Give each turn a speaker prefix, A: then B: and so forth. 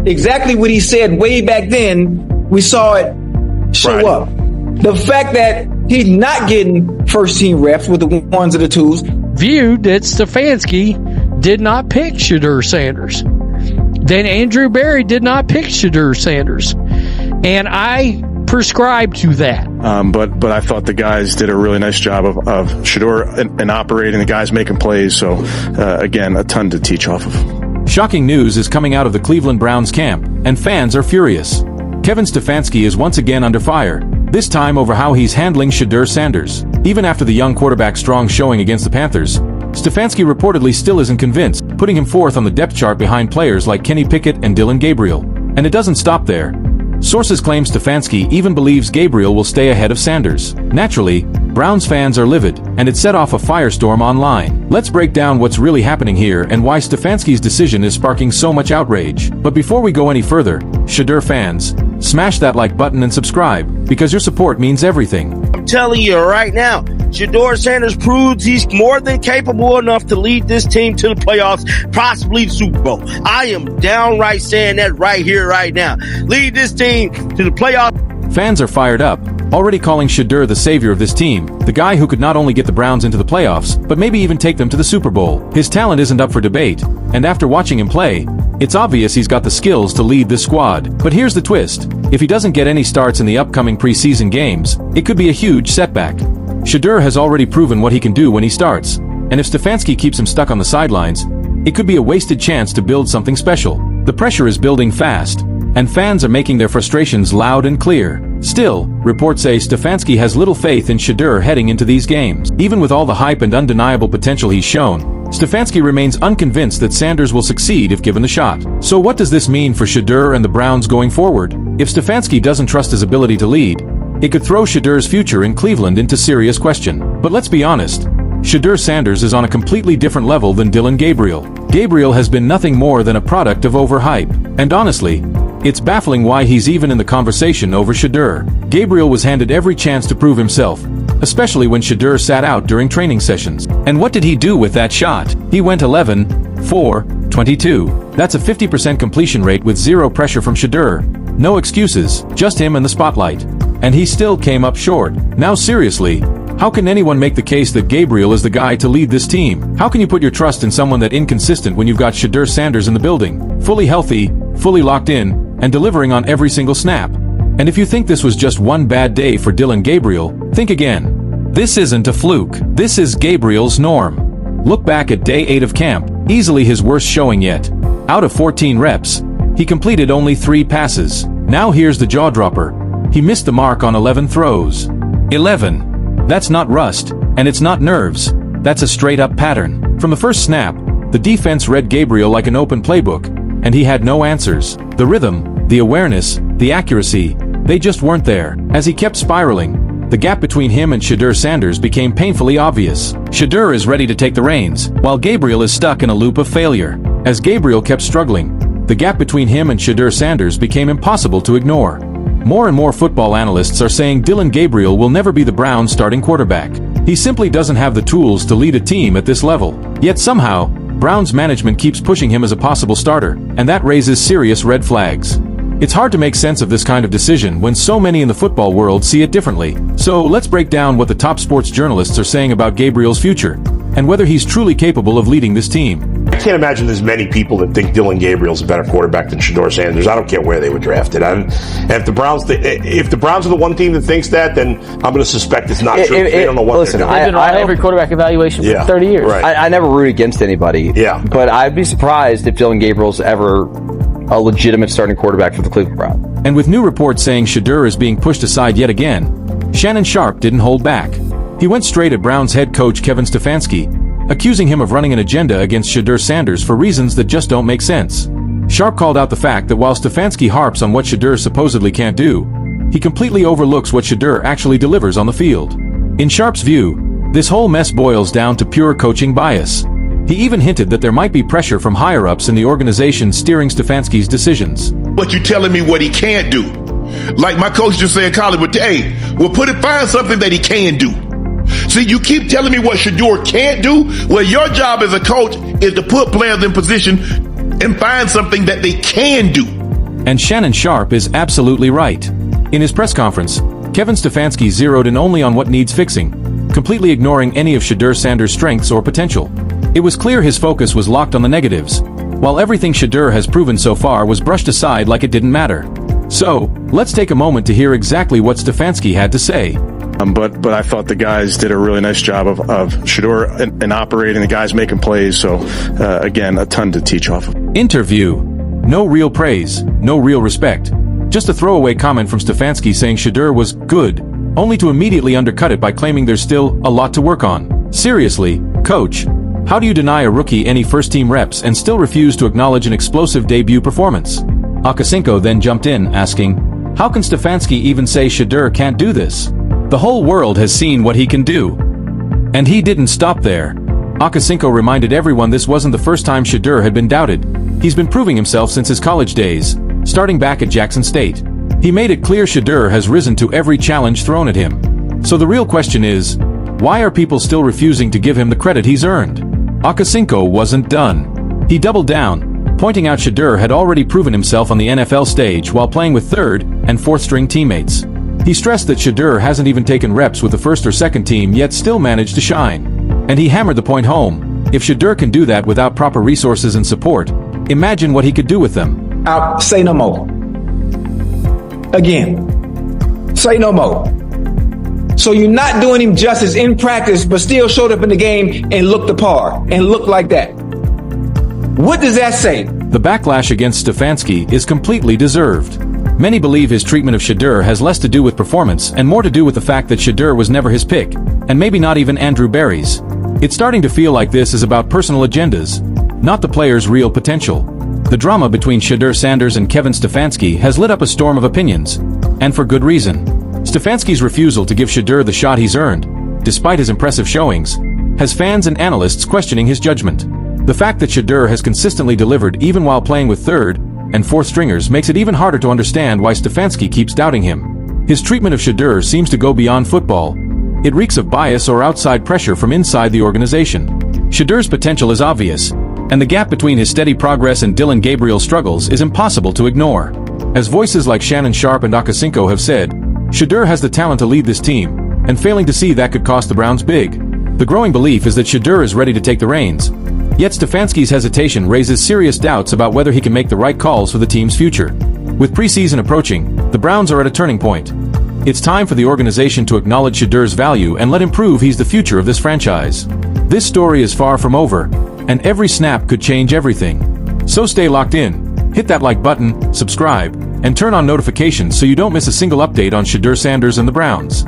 A: exactly what he said way back then, we saw it show up. The fact that he's not getting first-team reps with the ones and the twos.
B: Viewed that Stefanski did not pick Shedeur Sanders. Then Andrew Berry did not pick Shedeur Sanders. And I prescribe to that.
C: But I thought the guys did a really nice job of Shedeur and operating, the guys making plays. So, again, a ton to teach off of.
D: Shocking news is coming out of the Cleveland Browns camp, and fans are furious. Kevin Stefanski is once again under fire, this time over how he's handling Shedeur Sanders. Even after the young quarterback's strong showing against the Panthers, Stefanski reportedly still isn't convinced, putting him fourth on the depth chart behind players like Kenny Pickett and Dillon Gabriel. And it doesn't stop there. Sources claim Stefanski even believes Gabriel will stay ahead of Sanders. Naturally, Browns fans are livid, and it set off a firestorm online. Let's break down what's really happening here and why Stefanski's decision is sparking so much outrage. But before we go any further, Shedeur fans, smash that like button and subscribe, because your support means everything.
E: I'm telling you right now, Shedeur Sanders proves he's more than capable enough to lead this team to the playoffs, possibly the Super Bowl. I am downright saying that right here, right now. Lead this team to the playoffs.
D: Fans are fired up, already calling Shedeur the savior of this team, the guy who could not only get the Browns into the playoffs, but maybe even take them to the Super Bowl. His talent isn't up for debate, and after watching him play, it's obvious he's got the skills to lead this squad. But here's the twist. If he doesn't get any starts in the upcoming preseason games, it could be a huge setback. Shedeur has already proven what he can do when he starts, and if Stefanski keeps him stuck on the sidelines, it could be a wasted chance to build something special. The pressure is building fast, and fans are making their frustrations loud and clear. Still, reports say Stefanski has little faith in Shedeur heading into these games. Even with all the hype and undeniable potential he's shown, Stefanski remains unconvinced that Sanders will succeed if given the shot. So what does this mean for Shedeur and the Browns going forward? If Stefanski doesn't trust his ability to lead, it could throw Shedeur's future in Cleveland into serious question. But let's be honest, Shedeur Sanders is on a completely different level than Dillon Gabriel. Gabriel has been nothing more than a product of overhype. And honestly, it's baffling why he's even in the conversation over Shedeur. Gabriel was handed every chance to prove himself, especially when Shedeur sat out during training sessions. And what did he do with that shot? He went 11, 4, 22. That's a 50% completion rate with zero pressure from Shedeur. No excuses, just him and the spotlight. And he still came up short. Now seriously, how can anyone make the case that Gabriel is the guy to lead this team? How can you put your trust in someone that inconsistent when you've got Shedeur Sanders in the building, fully healthy, fully locked in, and delivering on every single snap? And if you think this was just one bad day for Dillon Gabriel, think again. This isn't a fluke. This is Gabriel's norm. Look back at day 8 of camp, easily his worst showing yet. Out of 14 reps, he completed only 3 passes. Now here's the jaw-dropper. He missed the mark on 11 throws. 11. That's not rust, and it's not nerves. That's a straight-up pattern. From the first snap, the defense read Gabriel like an open playbook, and he had no answers. The rhythm, the awareness, the accuracy, they just weren't there. As he kept spiraling, the gap between him and Shedeur Sanders became painfully obvious. Shedeur is ready to take the reins, while Gabriel is stuck in a loop of failure. As Gabriel kept struggling, the gap between him and Shedeur Sanders became impossible to ignore. More and more football analysts are saying Dillon Gabriel will never be the Browns' starting quarterback. He simply doesn't have the tools to lead a team at this level. Yet somehow, Browns management keeps pushing him as a possible starter, and that raises serious red flags. It's hard to make sense of this kind of decision when so many in the football world see it differently. So let's break down what the top sports journalists are saying about Gabriel's future, and whether he's truly capable of leading this team.
F: I can't imagine there's many people that think Dillon Gabriel's a better quarterback than Shedeur Sanders. I don't care where they were drafted. And if the Browns are the one team that thinks that, then I'm going to suspect it's not true. They don't know what they're doing.
G: I've been on every quarterback evaluation for 30 years.
F: Right.
G: I never root against anybody.
F: Yeah.
G: But I'd be surprised if Dillon Gabriel's ever a legitimate starting quarterback for the Cleveland Browns.
D: And with new reports saying Shedeur is being pushed aside yet again, Shannon Sharpe didn't hold back. He went straight at Browns head coach Kevin Stefanski, accusing him of running an agenda against Shedeur Sanders for reasons that just don't make sense. Sharpe called out the fact that while Stefanski harps on what Shedeur supposedly can't do, he completely overlooks what Shedeur actually delivers on the field. In Sharpe's view, this whole mess boils down to pure coaching bias. He even hinted that there might be pressure from higher-ups in the organization steering Stefanski's decisions.
H: But you're telling me what he can't do. Like my coach just said in college, but hey, find something that he can do. See, you keep telling me what Shedeur can't do. Well, your job as a coach is to put players in position and find something that they can do.
D: And Shannon Sharpe is absolutely right. In his press conference, Kevin Stefanski zeroed in only on what needs fixing, completely ignoring any of Shedeur Sanders' strengths or potential. It was clear his focus was locked on the negatives, while everything Shedeur has proven so far was brushed aside like it didn't matter. So, let's take a moment to hear exactly what Stefanski had to say.
C: But I thought the guys did a really nice job of Shedeur and operating, the guys making plays. So, again, a ton to teach off of.
D: Interview. No real praise, no real respect. Just a throwaway comment from Stefanski saying Shedeur was good, only to immediately undercut it by claiming there's still a lot to work on. Seriously, coach, how do you deny a rookie any first-team reps and still refuse to acknowledge an explosive debut performance? Akasinko then jumped in, asking, how can Stefanski even say Shedeur can't do this? The whole world has seen what he can do. And he didn't stop there. Akasinko reminded everyone this wasn't the first time Shedeur had been doubted. He's been proving himself since his college days, starting back at Jackson State. He made it clear Shedeur has risen to every challenge thrown at him. So the real question is, why are people still refusing to give him the credit he's earned? Akasinko wasn't done. He doubled down, pointing out Shedeur had already proven himself on the NFL stage while playing with third and fourth-string teammates. He stressed that Shedeur hasn't even taken reps with the first or second team yet still managed to shine. And he hammered the point home. If Shedeur can do that without proper resources and support, imagine what he could do with them.
A: I'll say no more. Again, say no more. So you're not doing him justice in practice, but still showed up in the game and looked the par and looked like that. What does that say?
D: The backlash against Stefanski is completely deserved. Many believe his treatment of Shedeur has less to do with performance and more to do with the fact that Shedeur was never his pick, and maybe not even Andrew Berry's. It's starting to feel like this is about personal agendas, not the player's real potential. The drama between Shedeur Sanders and Kevin Stefanski has lit up a storm of opinions, and for good reason. Stefanski's refusal to give Shedeur the shot he's earned, despite his impressive showings, has fans and analysts questioning his judgment. The fact that Shedeur has consistently delivered even while playing with third and fourth stringers makes it even harder to understand why Stefanski keeps doubting him. His treatment of Shedeur seems to go beyond football. It reeks of bias or outside pressure from inside the organization. Shedeur's potential is obvious, and the gap between his steady progress and Dillon Gabriel's struggles is impossible to ignore. As voices like Shannon Sharpe and Akasinko have said, Shedeur has the talent to lead this team, and failing to see that could cost the Browns big. The growing belief is that Shedeur is ready to take the reins. Yet Stefanski's hesitation raises serious doubts about whether he can make the right calls for the team's future. With preseason approaching, the Browns are at a turning point. It's time for the organization to acknowledge Shedeur's value and let him prove he's the future of this franchise. This story is far from over, and every snap could change everything. So stay locked in, hit that like button, subscribe, and turn on notifications so you don't miss a single update on Shedeur Sanders and the Browns.